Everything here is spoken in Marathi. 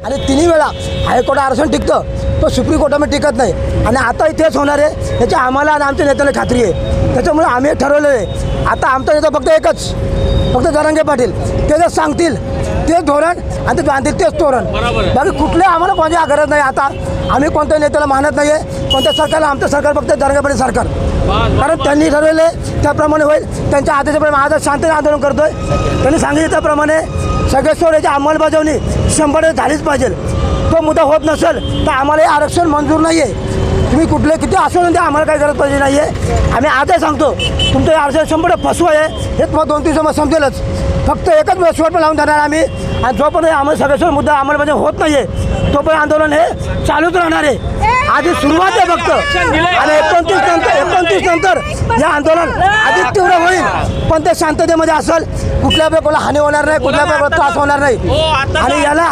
आणि तिन्ही वेळा हायकोर्ट आरक्षण टिकतं, तो सुप्रीम कोर्टामध्ये टिकत नाही. आणि आता इथेच होणार आहे त्याची आम्हाला आणि आमच्या नेत्याला खात्री आहे. त्याच्यामुळे आम्ही ठरवलेलं आहे आता आमचा नेता फक्त एकच, फक्त जरांगे पाटील. ते जर सांगतील तेच धोरण आणि ते बांधतील तेच तोरण. बाकी कुठले आम्हाला कोणत्या गरज नाही. आता आम्ही कोणत्या नेत्याला मानत नाही आहे, कोणत्या सरकारला. आमचं सरकार फक्त जरांगे पाटील सरकार, कारण त्यांनी ठरवले त्याप्रमाणे होईल. त्यांच्या आदेशाप्रमाणे आज शांततेने आंदोलन करतोय. त्यांनी सांगितलं त्याप्रमाणे सगळेश्वर याची अंमलबजावणी 100% झालीच पाहिजे. तो मुद्दा होत नसेल तर आम्हाला हे आरक्षण मंजूर नाही आहे. तुम्ही कुठले किती आश्वासन द्या, आम्हाला काही गरज पाहिजे नाही आहे. आम्ही आजही सांगतो तुमचं हे आरक्षण 100% फसवं आहे. हे तुम्हाला 2-3 दिवसामध्ये समजेलच. फक्त एकच वेळ शेवट पण लावून देणार आम्ही. आणि जोपर्यंत आम्हाला सगळेश्वर मुद्दा अंमलबजावणी होत नाही आहे तोपर्यंत आंदोलन हे चालूच राहणार आहे. आधी सुरुवात आहे फक्त, आणि 29 नंतर हे आंदोलन अधिक तीव्र होईल. पण ते शांततेमध्ये असेल, कुठल्या प्रकारला हानी होणार नाही, कुठल्या प्रकारला त्रास होणार नाही. आणि याला